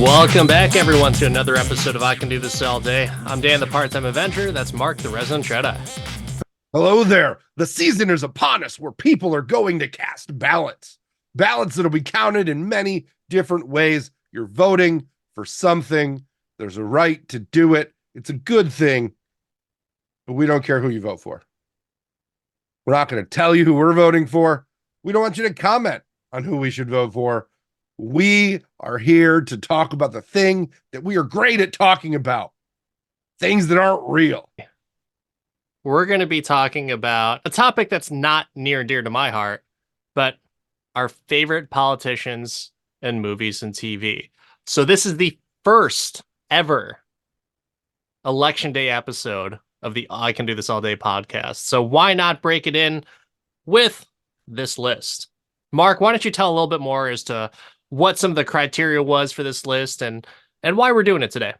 Welcome back, everyone, to another episode of I Can Do This All Day. I'm Dan, the part-time Avenger. That's Mark, the resident Jedi. Hello there. The season is upon us where people are going to cast ballots. Ballots that'll be counted in many different ways. You're voting for something. There's a right to do it. It's a good thing, but we don't care who you vote for. We're not going to tell you who we're voting for. We don't want you to comment on who we should vote for. We are here to talk about the thing that we are great at talking about. Things that aren't real. We're going to be talking about a topic that's not near and dear to my heart, but our favorite politicians and movies and TV. So this is the first ever Election Day episode of the I Can Do This All Day podcast. So why not break it in with this list? Mark, why don't you tell a little bit more as to what some of the criteria was for this list and why we're doing it today?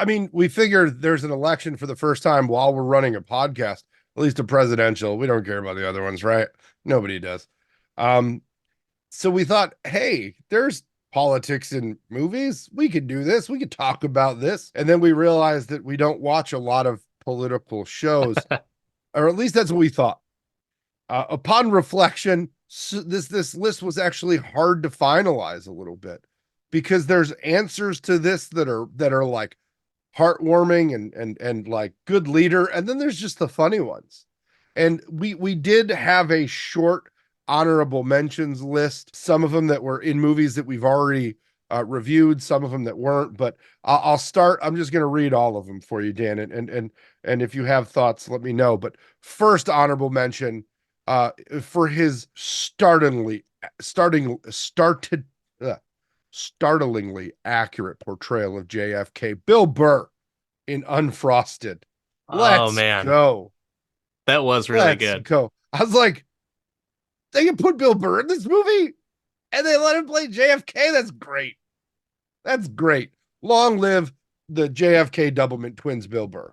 I mean, we figured there's an election for the first time while we're running a podcast, at least a presidential. We don't care about the other ones, right? Nobody does. So we thought, hey, there's politics in movies. We could do this. We could talk about this. And then we realized that we don't watch a lot of political shows, or at least that's what we thought. Upon reflection, this list was actually hard to finalize a little bit because there's answers to this that are like heartwarming and like good leader, and then there's just the funny ones. And we did have a short honorable mentions list, some of them that were in movies that we've already reviewed, some of them that weren't, but I'll start. I'm just going to read all of them for you, Dan, and if you have thoughts, let me know. But first honorable mention, for his startlingly accurate portrayal of JFK, Bill Burr in Unfrosted. Let's go. That was really good. Go. I was like, they can put Bill Burr in this movie and they let him play JFK. That's great. That's great. Long live the JFK Doublemint twins, Bill Burr.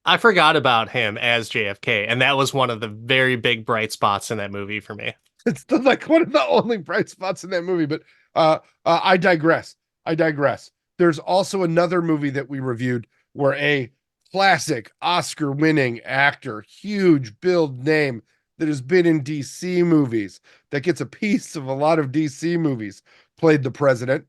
I forgot about him as JFK, and that was one of the very big bright spots in that movie for me. It's like one of the only bright spots in that movie, but I digress. There's also another movie that we reviewed where a classic Oscar-winning actor, huge build name that has been in DC movies, that gets a piece of a lot of DC movies, played the president.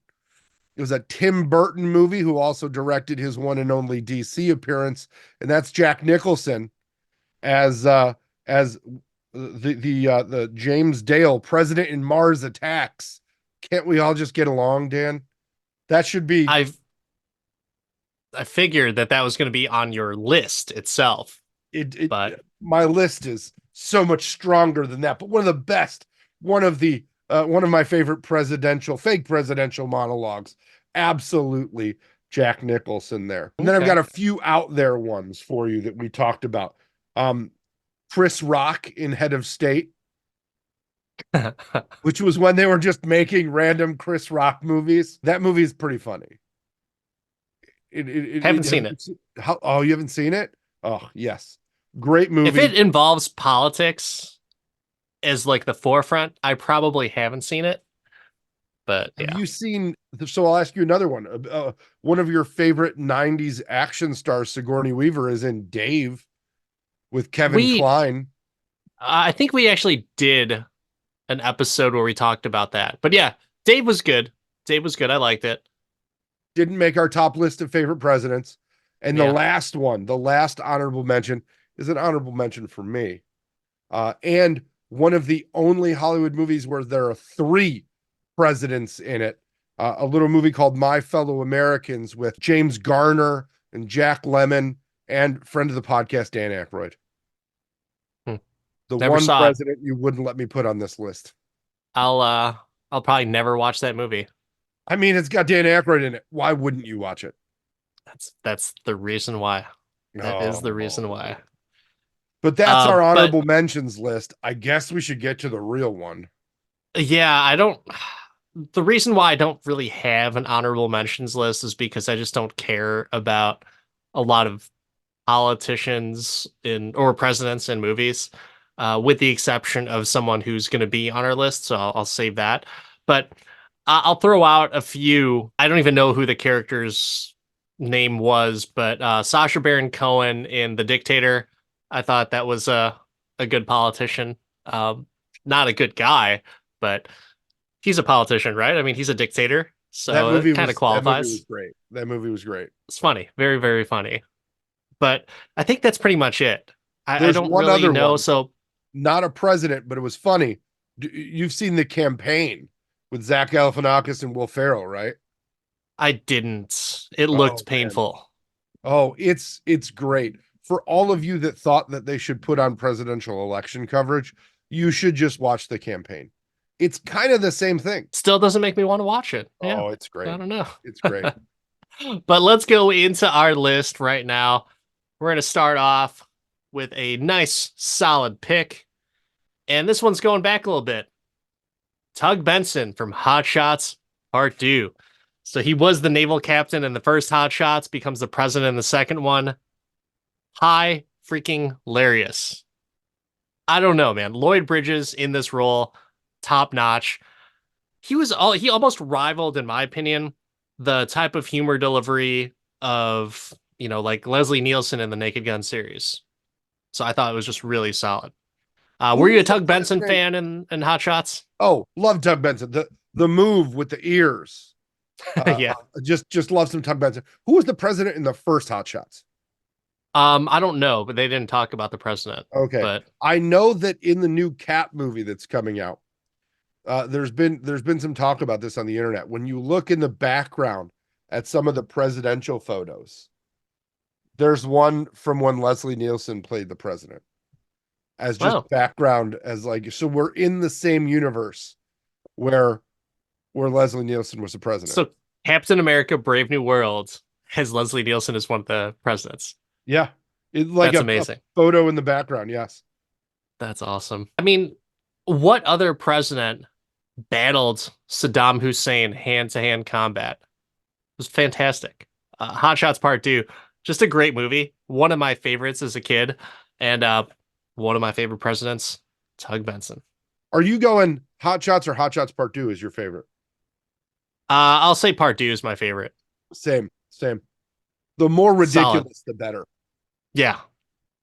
It was a Tim Burton movie, who also directed his one and only DC appearance, and that's Jack Nicholson as the James Dale, President in Mars Attacks. Can't we all just get along, Dan? That should be. I figured that was going to be on your list itself. But my list is so much stronger than that. But one of the best, one of my favorite fake presidential monologues. Absolutely, Jack Nicholson there. And then I've got a few out there ones for you that we talked about. Chris Rock in Head of State, which was when they were just making random Chris Rock movies. That movie is pretty funny. Haven't seen it. Oh, you haven't seen it? Oh, yes. Great movie. If it involves politics as like the forefront, I probably haven't seen it. But yeah. Have you seen, so I'll ask you another one. One of your favorite 90s action stars, Sigourney Weaver, is in Dave with Kevin Kline. I think we actually did an episode where we talked about that. But yeah, Dave was good. I liked it. Didn't make our top list of favorite presidents. And the last honorable mention is an honorable mention for me. And one of the only Hollywood movies where there are 3 presidents in it. A little movie called My Fellow Americans with James Garner and Jack Lemmon and friend of the podcast, Dan Aykroyd. The never one saw president you wouldn't let me put on this list. I'll probably never watch that movie. I mean, it's got Dan Aykroyd in it. Why wouldn't you watch it? That's the reason why. That is the reason why. But that's our honorable mentions list. I guess we should get to the real one. Yeah, the reason why I don't really have an honorable mentions list is because I just don't care about a lot of politicians or presidents in movies, with the exception of someone who's going to be on our list. So I'll save that. But I'll throw out a few. I don't even know who the character's name was, but Sacha Baron Cohen in The Dictator. I thought that was a good politician. Um, Not a good guy, but he's a politician, right? I mean, he's a dictator, so it kind of That movie was qualifies. great. That movie was great. It's funny, very, very funny. But I think that's pretty much it. I There's don't one really other know, one, so not a president, but it was funny. You've seen The Campaign with Zach Galifianakis and Will Ferrell, right? I didn't. It Oh looked man. painful. Oh, it's great. For all of you that thought that they should put on presidential election coverage, you should just watch The Campaign. It's kind of the same thing. Still doesn't make me want to watch it. Yeah, Oh, it's I great. don't know. It's great. But let's go into our list right now. We're going to start off with a nice, solid pick. And this one's going back a little bit. Tug Benson from Hot Shots Part 2. So he was the naval captain in the first Hot Shots, becomes the president in the second one. High freaking hilarious. I don't know, man. Lloyd Bridges in this role, top notch. He almost rivaled, in my opinion, the type of humor delivery of, like Leslie Nielsen in the Naked Gun series. So I thought it was just really solid. Were Who you a was the Tug Benson president? fan in Hot Shots? Oh, love Tug Benson. The move with the ears. Yeah. Just love some Tug Benson. Who was the president in the first Hot Shots? I don't know, but they didn't talk about the president. Okay. But I know that in the new Cat movie that's coming out, there's been some talk about this on the internet. When you look in the background at some of the presidential photos, there's one from when Leslie Nielsen played the president as just wow. background, as like, so we're in the same universe where Leslie Nielsen was the president. So Captain America: Brave New World has Leslie Nielsen as one of the presidents. Yeah. It like That's a amazing. photo in the background. Yes. That's awesome. I mean, what other president battled Saddam Hussein hand to hand combat? It was fantastic. Hot Shots Part 2, just a great movie. One of my favorites as a kid, and one of my favorite presidents, Tug Benson. Are you going Hot Shots or Hot Shots Part 2 is your favorite? I'll say Part 2 is my favorite. Same, same. The more Solid. ridiculous, the better. Yeah,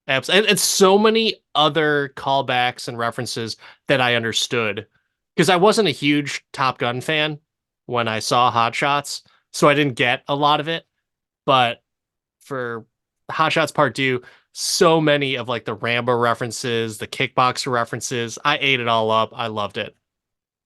absolutely. And so many other callbacks and references that I understood because I wasn't a huge Top Gun fan when I saw Hot Shots, so I didn't get a lot of it. But for Hot Shots Part 2, so many of like the Rambo references, the kickboxer references, I ate it all up. I loved it.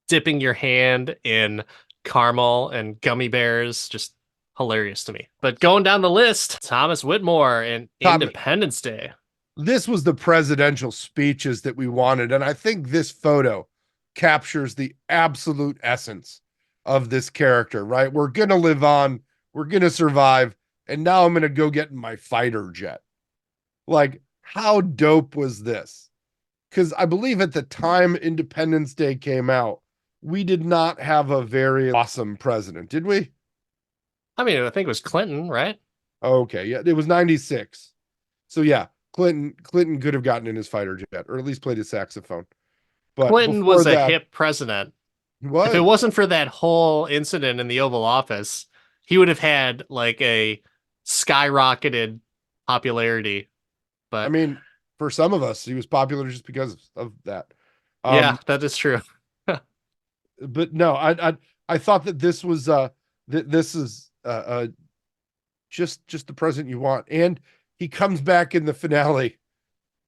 Dipping your hand in caramel and gummy bears, just hilarious to me. But going down the list, Thomas Whitmore in Tommy, Independence Day. this was the presidential speeches that we wanted. And I think this photo captures the absolute essence of this character, right? We're going to live on, we're going to survive. And now I'm going to go get in my fighter jet. Like, how dope was this? Because I believe at the time Independence Day came out, we did not have a very awesome president, did we? I mean, I think it was Clinton, right? Okay, yeah, it was 96. So yeah, Clinton could have gotten in his fighter jet or at least played his saxophone. But Clinton before was a that, hip president. he If it was. wasn't for that whole incident in the Oval Office, he would have had like a skyrocketed popularity. I But mean, for some of us, he was popular just because of that. yeah, Um, that is true. but no, I thought that this was this is just the president you want. And he comes back in the finale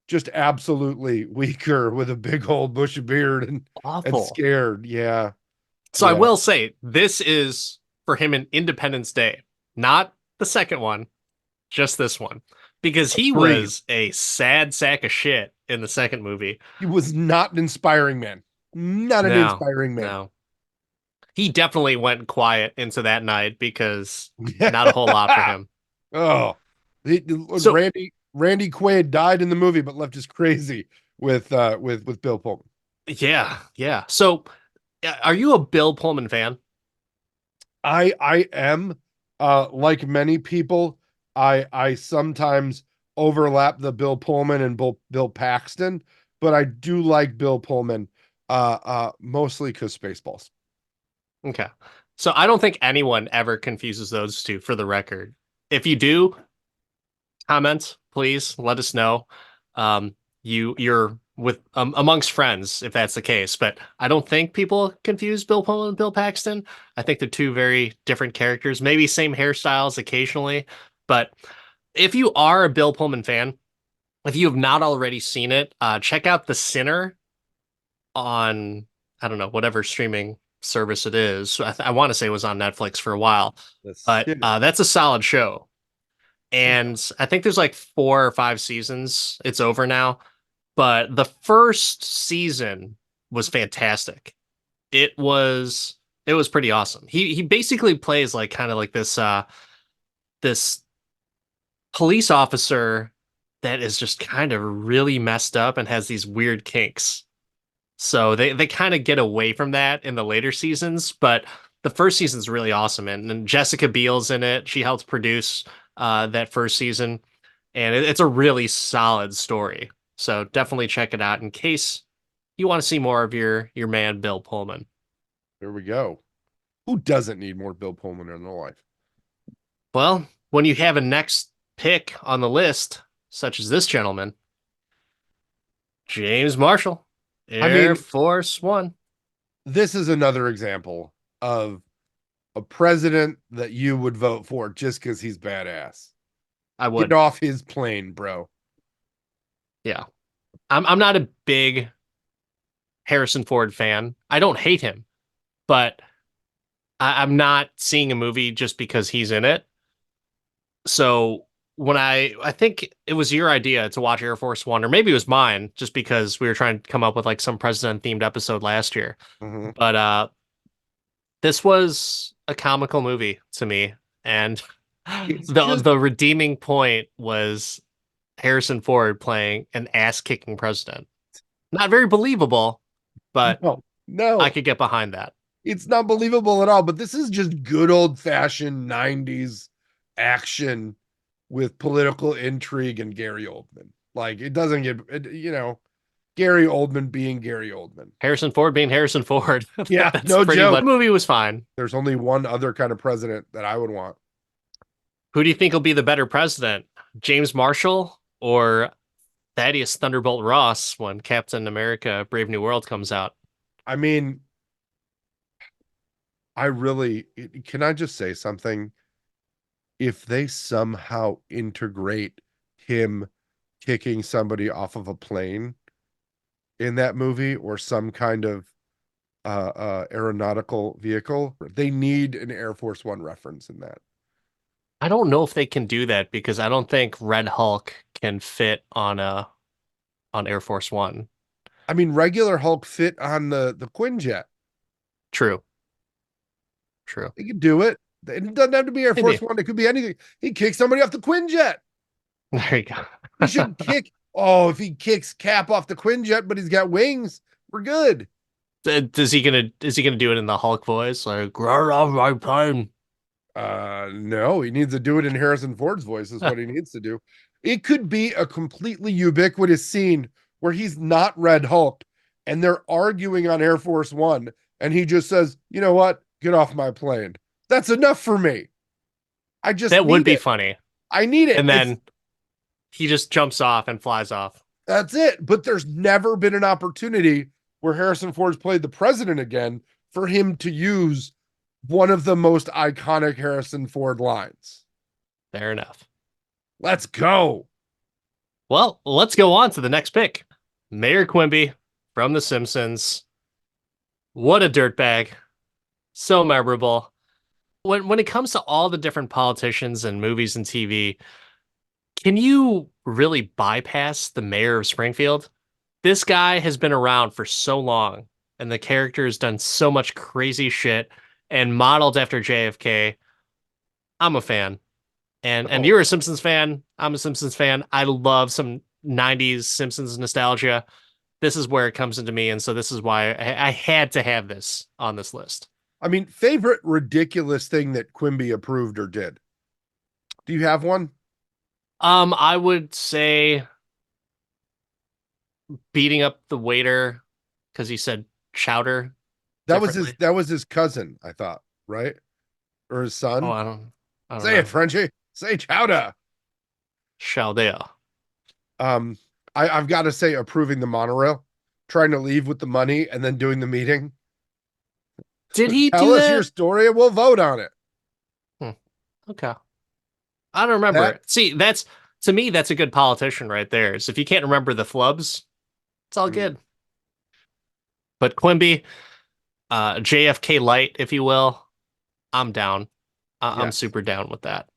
just absolutely weaker with a big old bushy beard and Awful. scared. Yeah. So I Yeah. will say this is for him an Independence Day, not the second one, just this one, because he Agreed. was a sad sack of shit in the second movie. He was not an inspiring man. Not an No, inspiring man. no. He definitely went quiet into that night because not a whole lot for him. Oh, So Randy Quaid died in the movie, but left us crazy with Bill Pullman. yeah, yeah. So are you a Bill Pullman fan? I am like many people. I sometimes overlap the Bill Pullman and Bill Paxton, but I do like Bill Pullman mostly because Spaceballs. Okay. So I don't think anyone ever confuses those two for the record. If you do, comment, please let us know. You're with amongst friends if that's the case, but I don't think people confuse Bill Pullman and Bill Paxton. I think they're two very different characters, maybe same hairstyles occasionally, but if you are a Bill Pullman fan, if you have not already seen it, check out The Sinner on, I don't know, whatever streaming service it is. I want to say it was on Netflix for a while, The but Sinner. that's a solid show. Okay. And I think there's like 4 or 5 seasons. It's over now, but the first season was fantastic. It was it was pretty awesome. He basically plays like kind of like this police officer that is just kind of really messed up and has these weird kinks. So they kind of get away from that in the later seasons, but the first season's really awesome. And Jessica Biel's in it. She helped produce that first season, and it's a really solid story. So definitely check it out in case you want to see more of your man Bill Pullman. There we go. Who doesn't need more Bill Pullman in their life? Well, when you have a next pick on the list, such as this gentleman, James Marshall, I Air mean, Force One. this is another example of a president that you would vote for just because he's badass. I Get would, off his plane, bro. yeah. I'm not a big Harrison Ford fan. I don't hate him, but I'm not seeing a movie just because he's in it. So when I think it was your idea to watch Air Force One, or maybe it was mine, just because we were trying to come up with like some president themed episode last year. Mhm. But this was a comical movie to me, and It's the just the redeeming point was Harrison Ford playing an ass-kicking president. Not very believable, but no, I no. could get behind that. It's not believable at all. But this is just good old fashioned 90s action with political intrigue and Gary Oldman. Like it doesn't get, Gary Oldman being Gary Oldman. Harrison Ford being Harrison Ford. Yeah, That's no pretty joke. much. The movie was fine. There's only one other kind of president that I would want. Who do you think will be the better president? James Marshall or Thaddeus Thunderbolt Ross when Captain America Brave New World comes out? I mean, I really, can I just say something? If they somehow integrate him kicking somebody off of a plane in that movie or some kind of aeronautical vehicle, they need an Air Force One reference in that. I don't know if they can do that because I don't think Red Hulk can fit on Air Force One. I mean, regular Hulk fit on the Quinjet. True, true. They could do it. It doesn't have to be Air Force Maybe. One. It could be anything. He kicks somebody off the Quinjet. There you He go. should kick. Oh, if he kicks Cap off the Quinjet, but he's got wings, we're good. Is he gonna do it in the Hulk voice? Like, get off my plane. No, he needs to do it in Harrison Ford's voice, is what he needs to do. It could be a completely ubiquitous scene where he's not Red Hulk and they're arguing on Air Force One, and he just says, you know what? Get off my plane. That's enough for me. I just That would need be it. funny. I need it. And It's then he just jumps off and flies off. That's it. But there's never been an opportunity where Harrison Ford's played the president again for him to use one of the most iconic Harrison Ford lines. Fair enough. Let's go. Well, let's go on to the next pick. Mayor Quimby from The Simpsons. What a dirtbag. So memorable. When it comes to all the different politicians and movies and TV, can you really bypass the mayor of Springfield? This guy has been around for so long, and the character has done so much crazy shit and modeled after JFK. I'm a fan. And Oh, you're a Simpsons fan. I'm a Simpsons fan. I love some 90s Simpsons nostalgia. This is where it comes into me, and so this is why I had to have this on this list. I mean, favorite ridiculous thing that Quimby approved or did? Do you have one? I would say beating up the waiter because he said chowder. differently. that was his cousin, I thought, right? Or his Oh, son. I don't Say it, know. Frenchie. Say chowder. Chaldea. Um, I've got to say, approving the monorail, trying to leave with the money and then doing the meeting. Did he Tell do us your that? story and we'll vote on it. Hmm. Okay. I don't remember That it. See, that's to me, that's a good politician right there. Is if you can't remember the flubs, it's all mm, good. But Quimby, JFK light, if you will, I'm down. I'm yes. super down with that.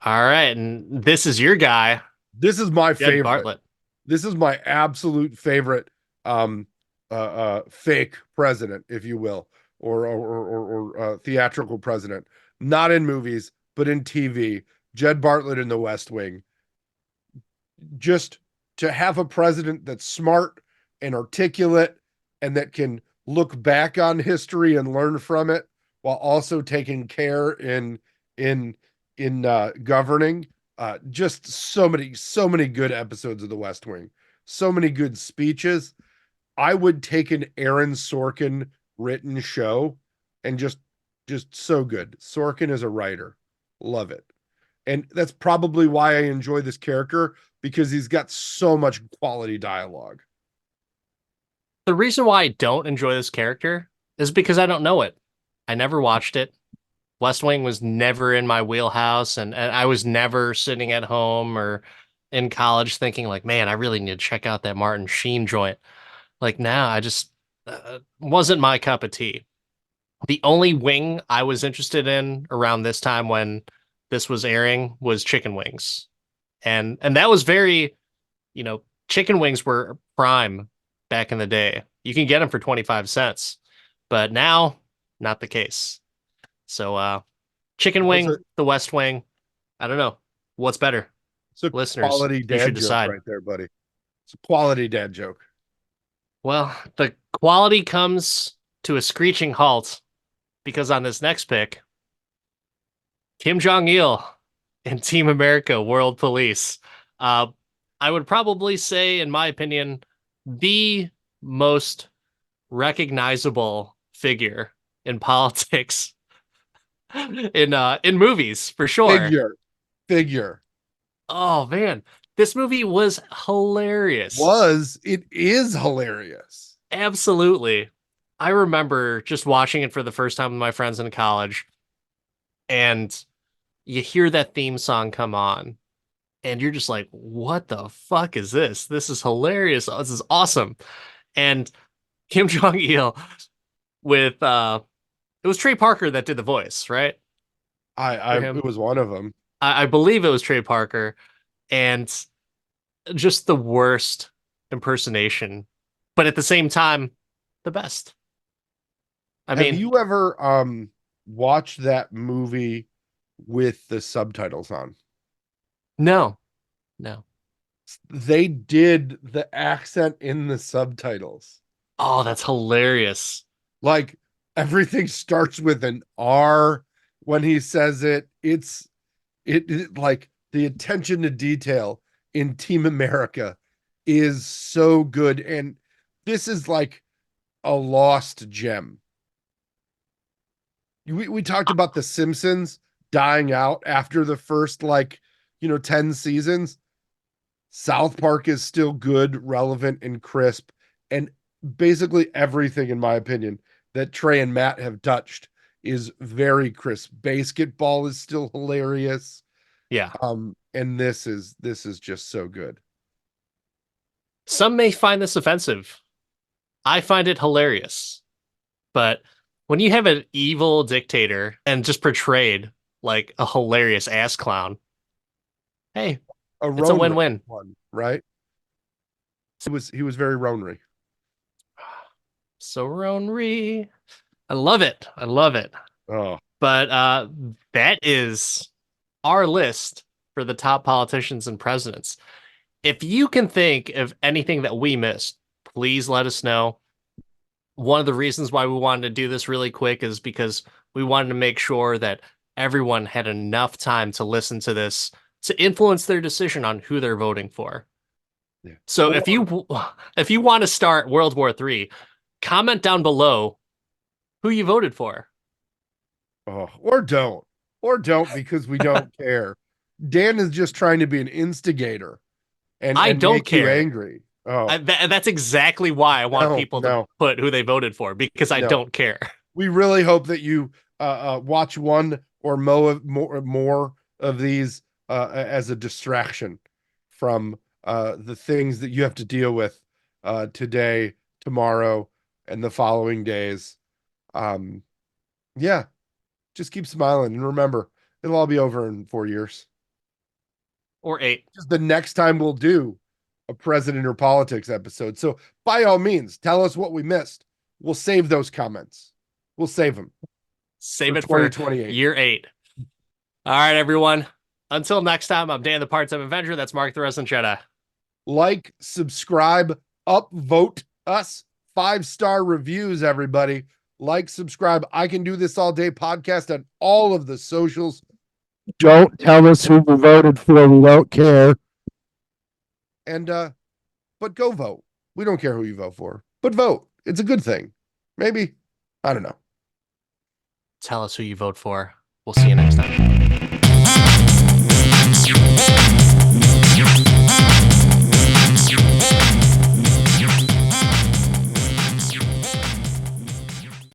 All right, and this is your guy, This is my Jed favorite. Bartlett. This is my absolute favorite fake president, if you will, or theatrical president. Not in movies, but in TV. Jed Bartlett in The West Wing. Just to have a president that's smart and articulate and that can look back on history and learn from it while also taking care in governing. Just so many good episodes of The West Wing, so many good speeches. I would take an Aaron Sorkin written show and just so good. Sorkin is a writer. Love it. And that's probably why I enjoy this character, because he's got so much quality dialogue. The reason why I don't enjoy this character is because I don't know it. I never watched it. West Wing was never in my wheelhouse, and I was never sitting at home or in college thinking like, man, I really need to check out that Martin Sheen joint. Like, now I just wasn't my cup of tea. The only wing I was interested in around this time when this was airing was chicken wings. And that was very, chicken wings were prime back in the day. You can get them for 25 cents. But now, not the case. So chicken That's a wing, the West Wing, I don't know. What's better? it's a Listeners, quality you should dad joke decide. right there, buddy. It's a quality dad joke. Well, the quality comes to a screeching halt because on this next pick, Kim Jong Il and Team America World Police. Uh, I would probably say, in my opinion, the most recognizable figure in politics in movies for sure. Figure, figure. Oh man, this movie was hilarious. It is hilarious. Absolutely. I remember just watching it for the first time with my friends in college, and you hear that theme song come on, and you're just like, what the fuck is this? This is hilarious. Oh, this is awesome. And Kim Jong Il with it was Trey Parker that did the voice, right? For It him. was one of them. I believe it was Trey Parker, and just the worst impersonation, but at the same time, the best. I Have mean, you ever watched that movie with the subtitles on? no, no. They did the accent in the subtitles. Oh, that's hilarious. Like everything starts with an R when he says it. It like the attention to detail in Team America is so good. And this is like a lost gem. We talked about The Simpsons dying out after the first 10 seasons. South Park is still good, relevant, and crisp. And basically everything, in my opinion, that Trey and Matt have touched is very crisp. Basketball is still hilarious. Yeah. And this is just so good. Some may find this offensive. I find it hilarious. But when you have an evil dictator and just portrayed like a hilarious ass clown, hey, A it's a Ronery win-win. one, right? He was very Ronery. So Ronri, I love it. I love it. Oh, But that is our list for the top politicians and presidents. If you can think of anything that we missed, please let us know. One of the reasons why we wanted to do this really quick is because we wanted to make sure that everyone had enough time to listen to this to influence their decision on who they're voting for. yeah. So Or if you want to start World War III, comment down below who you voted for. Oh, or don't because we don't care. Dan is just trying to be an instigator I and don't make you care. angry. Oh, That's exactly why I want no, people to no, put who they voted for because I no. don't care. We really hope that you watch one or more of these as a distraction from the things that you have to deal with today, tomorrow, and the following days. Um, yeah, just keep smiling and remember, it'll all be over in 4 years. Or 8. Just the next time we'll do a president or politics episode. So by all means, tell us what we missed. We'll save those comments. We'll save them Save for it for 2028. year 8. All right, everyone. Until next time, I'm Dan the Part-Time Avenger. That's Mark the Resident Jedi. Like, subscribe, upvote us, 5-star reviews, everybody. Like, subscribe. I Can Do This All Day podcast on all of the socials. Don't tell us who we voted for. We don't care. And but go vote. We don't care who you vote for, but vote. It's a good thing. Maybe. I don't know. Tell us who you vote for. We'll see you next time.